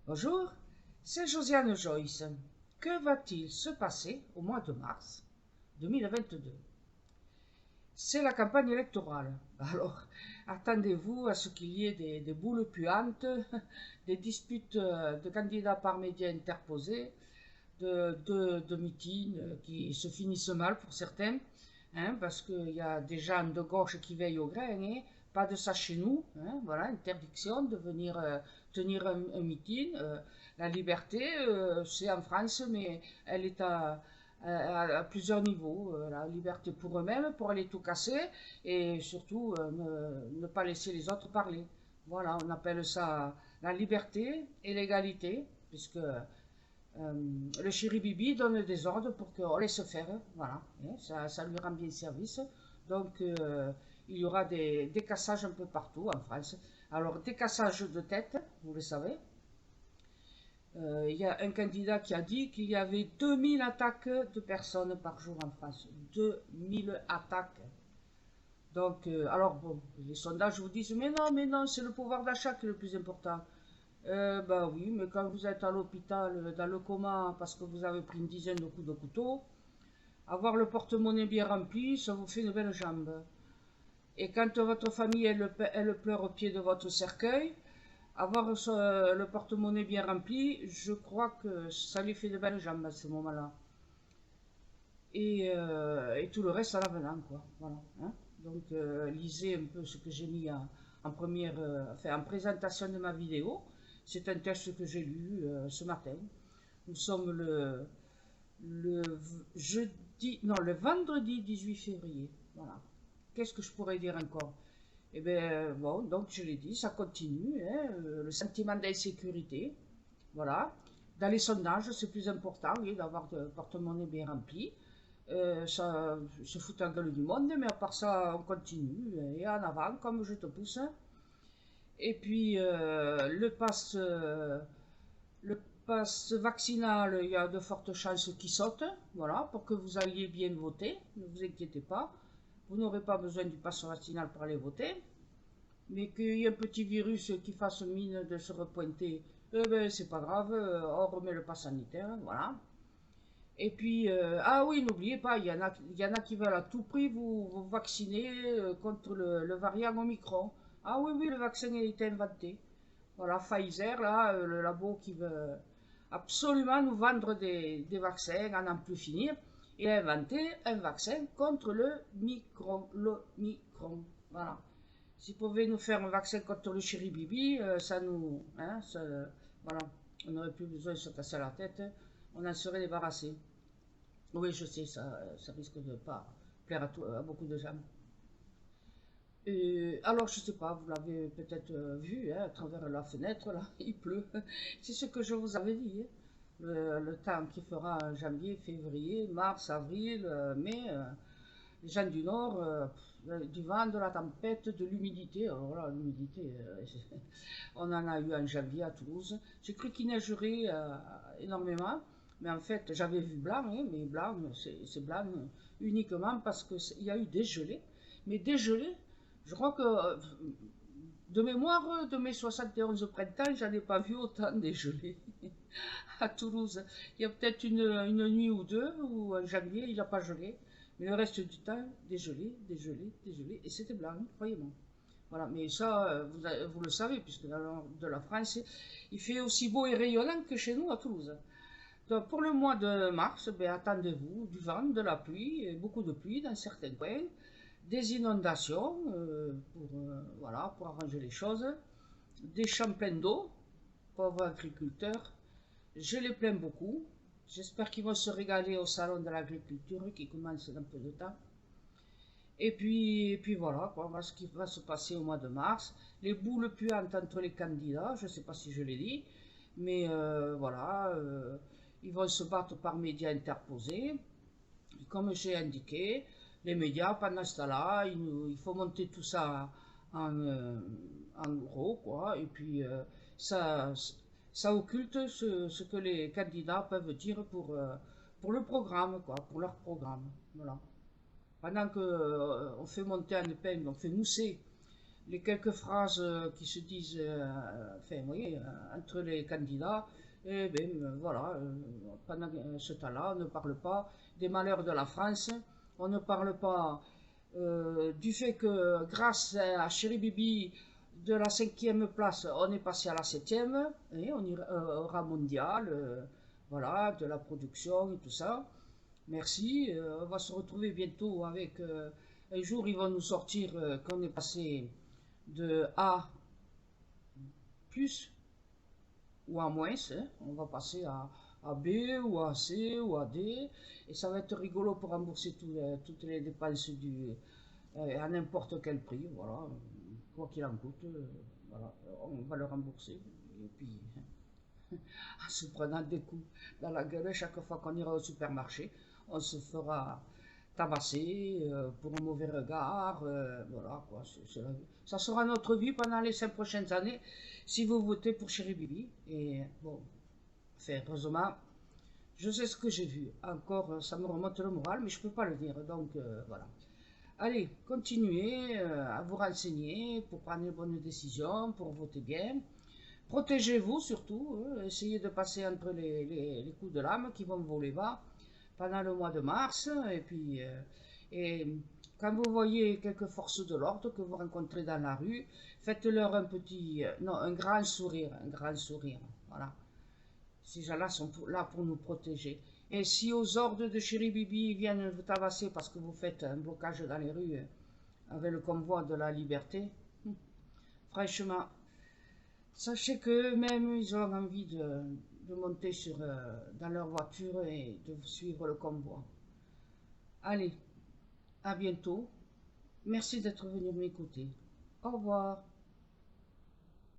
Bonjour, c'est Josiane Joyce. Que va-t-il se passer au mois de mars 2022? C'est la campagne électorale. Alors, attendez-vous à ce qu'il y ait des boules puantes, des disputes de candidats par médias interposés, de meetings qui se finissent mal pour certains, hein, parce qu'il y a des gens de gauche qui veillent au grain, hein, pas de ça chez nous, hein, voilà, interdiction de venir tenir un meeting. La liberté, c'est en France, mais elle est à plusieurs niveaux. La liberté pour eux-mêmes, pour aller tout casser, et surtout ne pas laisser les autres parler. Voilà, on appelle ça la liberté et l'égalité, puisque le chéribibi donne des ordres pour qu'on laisse faire, voilà, hein, ça lui rend bien service. Donc il y aura des cassages un peu partout en France. Alors des cassages de tête, vous le savez. Il y a un candidat qui a dit qu'il y avait 2000 attaques de personnes par jour en France. 2000 attaques. Donc, alors bon, les sondages vous disent, mais non, c'est le pouvoir d'achat qui est le plus important. Ben oui, mais quand vous êtes à l'hôpital, dans le coma, parce que vous avez pris une dizaine de coups de couteau, avoir le porte-monnaie bien rempli, ça vous fait une belle jambe. Et quand votre famille, elle pleure au pied de votre cercueil, avoir le porte-monnaie bien rempli, je crois que ça lui fait de belles jambes à ce moment-là. Et tout le reste à l'avenant, quoi. Voilà. Hein. Donc, lisez un peu ce que j'ai mis en première, enfin, en présentation de ma vidéo. C'est un texte que j'ai lu ce matin. Nous sommes le jeudi, non, le vendredi 18 février. Voilà. Qu'est-ce que je pourrais dire encore? Eh bien, bon, donc je l'ai dit, ça continue, hein, le sentiment d'insécurité, voilà. Dans les sondages, c'est plus important, oui, d'avoir le porte-monnaie bien rempli. Ça se fout en gueule du monde, mais à part ça, on continue, et en avant, comme je te pousse. Et puis, le pass vaccinal, il y a de fortes chances qu'il saute, voilà, pour que vous alliez bien voter, ne vous inquiétez pas. Vous n'aurez pas besoin du pass vaccinal pour aller voter. Mais qu'il y ait un petit virus qui fasse mine de se repointer, eh ben, c'est pas grave, on remet le pass sanitaire, voilà. Et puis, ah oui, n'oubliez pas, il y en a qui veulent à tout prix vous vacciner contre le variant Omicron. Ah oui, oui, le vaccin a été inventé. Voilà, Pfizer, là, le labo qui veut absolument nous vendre des vaccins à n'en plus finir. Il a inventé un vaccin contre le micron. Voilà. S'ils pouvaient nous faire un vaccin contre le chéribibi, ça nous, hein, voilà, on n'aurait plus besoin de se casser la tête, on en serait débarrassé. Oui, je sais, ça risque de pas plaire à beaucoup de gens. Alors, je sais pas, vous l'avez peut-être vu, hein, à travers la fenêtre, là, il pleut. C'est ce que je vous avais dit, hein. Le temps qu'il fera en janvier, février, mars, avril, mai, les gens du Nord, du vent, de la tempête, de l'humidité. Alors là, l'humidité, on en a eu en janvier à Toulouse. J'ai cru qu'il neigerait énormément, mais en fait, j'avais vu blanc, hein, mais blanc, c'est blanc uniquement parce qu'il y a eu des gelées. Mais des gelées, je crois que de mémoire, de mes 71 printemps, j'en ai pas vu autant des gelées à Toulouse. Il y a peut-être une nuit ou deux où en janvier, il n'a pas gelé. Mais le reste du temps, dégelé, dégelé, dégelé. Et c'était blanc, croyez-moi. Voilà, mais ça, vous le savez, puisque dans le nord de la France, il fait aussi beau et rayonnant que chez nous à Toulouse. Donc, pour le mois de mars, ben, attendez-vous du vent, de la pluie, et beaucoup de pluie dans certains coins, des inondations voilà, pour arranger les choses, des champs pleins d'eau, pauvres agriculteurs. Je les plains beaucoup. J'espère qu'ils vont se régaler au salon de l'agriculture qui commence dans peu de temps. Et puis voilà, quoi, voilà ce qui va se passer au mois de mars. Les boules puantes entre les candidats, je ne sais pas si je l'ai dit, mais voilà, ils vont se battre par médias interposés. Et comme j'ai indiqué, les médias, pendant ce temps-là, il faut monter tout ça en gros, quoi, et puis ça, ça occulte ce que les candidats peuvent dire pour le programme, quoi, pour leur programme, voilà. Pendant que on fait monter en épingle, on fait mousser les quelques phrases qui se disent, enfin, vous voyez, entre les candidats. Et bien, voilà, pendant ce temps-là, on ne parle pas des malheurs de la France, on ne parle pas du fait que grâce à Chéri Bibi, de la 5e place, on est passé à la 7e, et on ira au rang mondial, voilà, de la production et tout ça. Merci, on va se retrouver bientôt avec, un jour ils vont nous sortir qu'on est passé de A plus ou à moins, hein. On va passer à B ou à C ou à D, et ça va être rigolo pour rembourser toutes les dépenses à n'importe quel prix, voilà, quoi qu'il en coûte, voilà, on va le rembourser, et puis en se prenant des coups dans la gueule chaque fois qu'on ira au supermarché, on se fera tabasser pour un mauvais regard, voilà quoi, ça sera notre vie pendant les 5 prochaines années si vous votez pour Chéri Bibi. Et bon, enfin, heureusement, je sais ce que j'ai vu. Encore, ça me remonte le moral, mais je ne peux pas le dire. Donc, voilà. Allez, continuez à vous renseigner pour prendre les bonnes décisions, pour voter bien. Protégez-vous surtout. Essayez de passer entre les coups de lame qui vont voler bas pendant le mois de mars. Et puis, et quand vous voyez quelques forces de l'ordre que vous rencontrez dans la rue, faites-leur un petit, non, un grand sourire, un grand sourire. Voilà. Ces gens-là sont là pour nous protéger. Et si aux ordres de Chéri Bibi viennent vous tabasser parce que vous faites un blocage dans les rues avec le convoi de la liberté, franchement, sachez qu'eux-mêmes, ils ont envie de monter dans leur voiture et de suivre le convoi. Allez, à bientôt. Merci d'être venu m'écouter. Au revoir.